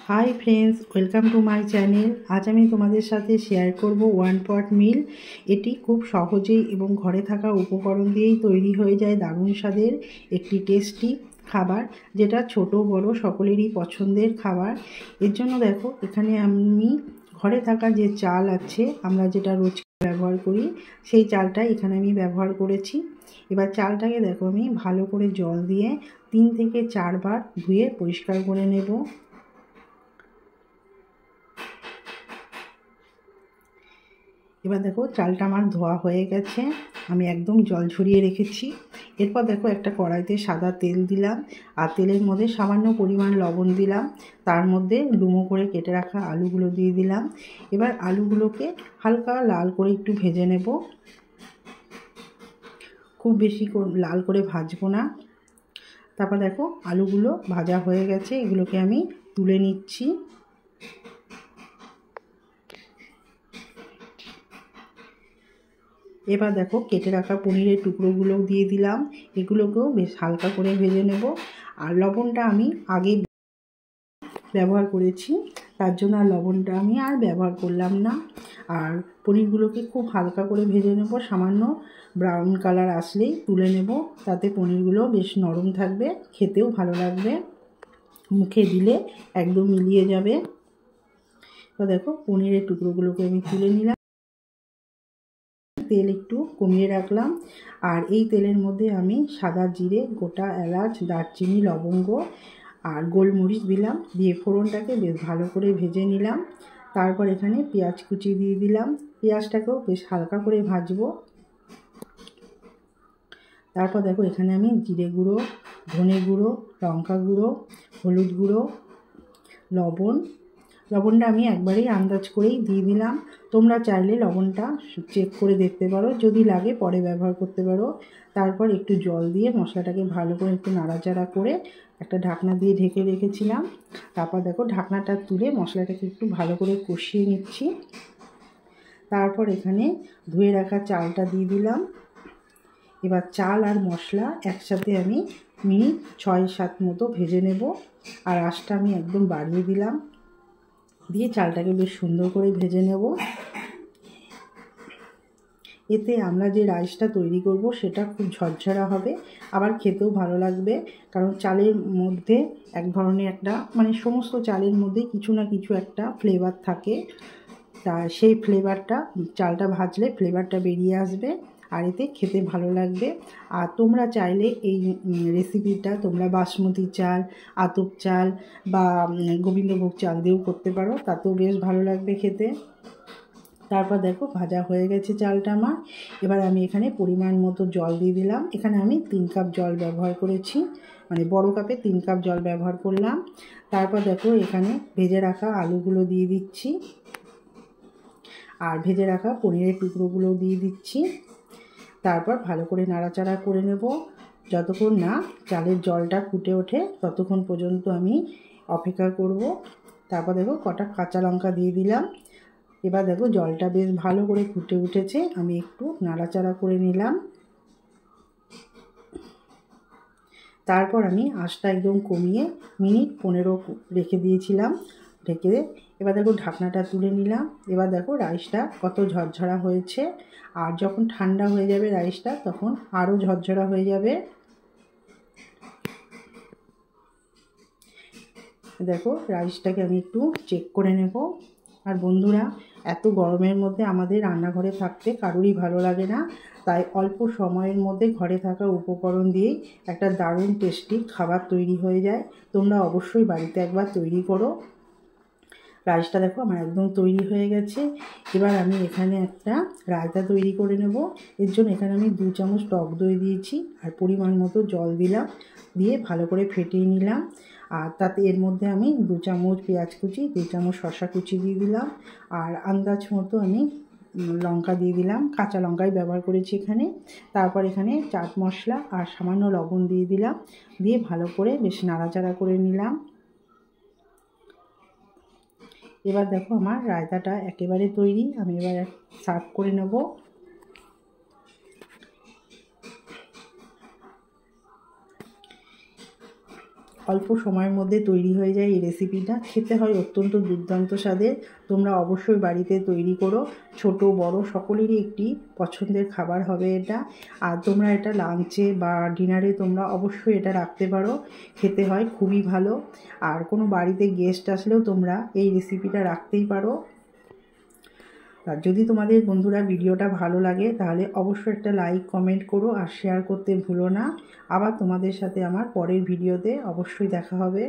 Hi friends, welcome to my channel. আজ আমি তোমাদের সাথে শেয়ার করব ওয়ান পট মিল। এটি খুব সহজেই এবং ঘরে থাকা উপকরণ দিয়েই তৈরি হয়ে যায় দারুণ স্বাদের একটি টেস্টি খাবার, যেটা ছোট বড় সকলেরই পছন্দের খাবার। এর জন্য দেখো, এখানে আমি ঘরে থাকা যে চাল আছে, আমরা যেটা রোজ ব্যবহার করি, সেই চালটা এখানে আমি ব্যবহার করেছি। এবার চালটাকে দেখো আমি ভালো করে জল দিয়ে 3 থেকে 4 বার ধুয়ে পরিষ্কার করে নেব। এবার দেখো, চালটা আমার ধোয়া হয়ে গেছে, আমি একদম জল ঝরিয়ে রেখেছি। এরপর দেখো, একটা কড়াইতে সাদা তেল দিলাম, আর তেলের মধ্যে সামান্য পরিমাণ লবণ দিলাম। তার মধ্যে ডুমো করে কেটে রাখা আলুগুলো দিয়ে দিলাম। এবার আলুগুলোকে হালকা লাল করে একটু ভেজে নেব, খুব বেশি লাল করে ভাজবো না। তারপর দেখো, আলুগুলো ভাজা হয়ে গেছে, এগুলোকে আমি তুলে নিচ্ছি। এবার দেখো, কেটে রাখা পনিরের টুকরোগুলো দিয়ে দিলাম, এগুলোকেও বেশ হালকা করে ভেজে নেব। আর লবণটা আমি আগে ব্যবহার করেছি, তার জন্য আর লবণটা আমি আর ব্যবহার করলাম না। আর পনিরগুলোকে খুব হালকা করে ভেজে নেব, সামান্য ব্রাউন কালার আসলেই তুলে নেব, তাতে পনিরগুলো বেশ নরম থাকবে, খেতেও ভালো লাগবে, মুখে দিলে একদম মিলিয়ে যাবে। তো দেখো, পনিরের টুকরোগুলোকে আমি তুলে নিলাম, তেল একটু কমিয়ে রাখলাম। আর এই তেলের মধ্যে আমি সাদা জিরে, গোটা এলাচ, দারচিনি, লবঙ্গ আর গোলমরিচ দিলাম, দিয়ে ফোড়নটাকে বেশ ভালো করে ভেজে নিলাম। তারপর এখানে পেঁয়াজ কুচি দিয়ে দিলাম, পেঁয়াজটাকেও বেশ হালকা করে ভাজবো। তারপর দেখো, এখানে আমি জিরে গুঁড়ো, ধনে গুঁড়ো, লঙ্কা গুঁড়ো, হলুদ গুঁড়ো, লবণটা আমি একবারেই আন্দাজ করেই দিয়ে দিলাম। তোমরা চাইলে লবণটা চেক করে দেখতে পারো, যদি লাগে পরে ব্যবহার করতে পারো। তারপর একটু জল দিয়ে মশলাটাকে ভালো করে একটু নাড়াচাড়া করে একটা ঢাকনা দিয়ে ঢেকে রেখেছিলাম। তারপর দেখো, ঢাকনাটা তুলে মশলাটাকে একটু ভালো করে কষিয়ে নিচ্ছি। তারপর এখানে ধুয়ে রাখা চালটা দিয়ে দিলাম। এবার চাল আর মশলা একসাথে আমি মিনিট 6-7 মতো ভেজে নেব। আর আঁচটা আমি একদম বাড়িয়ে দিলাম, দিয়ে চালটাকে বেশ সুন্দর করে ভেজে নেব। এতে আমরা যে রাইসটা তৈরি করব সেটা খুব ঝরঝরা হবে, আবার খেতেও ভালো লাগবে। কারণ চালের মধ্যে এক ধরনের একটা সমস্ত চালের মধ্যে কিছু না কিছু একটা ফ্লেভার থাকে, তা সেই ফ্লেভারটা চালটা ভাজলে ফ্লেভারটা বেরিয়ে আসবে, আর এতে খেতে ভালো লাগবে। আর তোমরা চাইলে এই রেসিপিটা তোমরা বাসমতি চাল, আতপ চাল বা গোবিন্দভোগ চাল দিয়েও করতে পারো, তাতেও বেশ ভালো লাগবে খেতে। তারপর দেখো, ভাজা হয়ে গেছে চালটা আমার। এবার আমি এখানে পরিমাণ মতো জল দিয়ে দিলাম। এখানে আমি 3 কাপ জল ব্যবহার করেছি, বড় কাপে 3 কাপ জল ব্যবহার করলাম। তারপর দেখো, এখানে ভেজে রাখা আলুগুলো দিয়ে দিচ্ছি, আর ভেজে রাখা পনিরের টুকরোগুলো দিয়ে দিচ্ছি। তারপর ভালো করে নাড়াচাড়া করে নেব, যতক্ষণ না চালের জলটা ফুটে ওঠে ততক্ষণ পর্যন্ত আমি অপেক্ষা করব। তারপর দেখো, কটা কাঁচা লঙ্কা দিয়ে দিলাম। এবার দেখো, জলটা বেশ ভালো করে ফুটে উঠেছে, আমি একটু নাড়াচাড়া করে নিলাম। তারপর আমি আঁচটা একদম কমিয়ে মিনিট 15 রেখে দিয়েছিলাম ঢেকে। এবার দেখো, ঢাকনাটা তুলে নিলাম। এবার দেখো রাইসটা কত ঝরঝরা হয়েছে, আর যখন ঠান্ডা হয়ে যাবে রাইসটা তখন আরও ঝরঝরা হয়ে যাবে। দেখো, রাইসটাকে আমি একটু চেক করে নেব। আর বন্ধুরা, এত গরমের মধ্যে আমাদের রান্নাঘরে থাকতে কারোরই ভালো লাগে না, তাই অল্প সময়ের মধ্যে ঘরে থাকা উপকরণ দিয়েই একটা দারুণ টেস্টি খাবার তৈরি হয়ে যায়। তোমরা অবশ্যই বাড়িতে একবার তৈরি করো। রাইসটা দেখো আমার একদম তৈরি হয়ে গেছে। এবার আমি এখানে একটা রায়তা তৈরি করে নেব। এর জন্য এখানে আমি 2 চামচ টক দই দিয়েছি, আর পরিমাণ মতো জল দিলাম, দিয়ে ভালো করে ফেটিয়ে নিলাম। আর তাতে এর মধ্যে আমি 2 চামচ পেঁয়াজ কুচি, 2 চামচ শসা কুচি দিয়ে দিলাম, আর আন্দাজ মতো আমি লঙ্কা দিয়ে দিলাম, কাঁচা লঙ্কাই ব্যবহার করেছি এখানে। তারপর এখানে চাট মশলা আর সামান্য লবণ দিয়ে দিলাম, দিয়ে ভালো করে বেশ নাড়াচাড়া করে নিলাম। এবার দেখো, আমার রায়তাটা একেবারে তৈরি, আমি এবার সার্ভ করে নেব। অল্প সময়ের মধ্যে তৈরি হয়ে যায় এই রেসিপিটা। খেতে হয় অত্যন্ত দুর্দান্ত স্বাদের। তোমরা অবশ্যই বাড়িতে তৈরি করো। ছোট বড় সকলেরই একটি পছন্দের খাবার হবে এটা। আর তোমরা এটা লাঞ্চে বা ডিনারে তোমরা অবশ্যই এটা রাখতে পারো। খেতে হয় খুবই ভালো। আর কোনো বাড়িতে গেস্ট আসলেও তোমরা এই রেসিপিটা রাখতেই পারো। আর যদি তোমাদের বন্ধুরা ভিডিওটা ভালো লাগে তাহলে অবশ্যই একটা লাইক কমেন্ট করো আর শেয়ার করতে ভুলো না। আবার তোমাদের সাথে আমার পরের ভিডিওতে অবশ্যই দেখা হবে।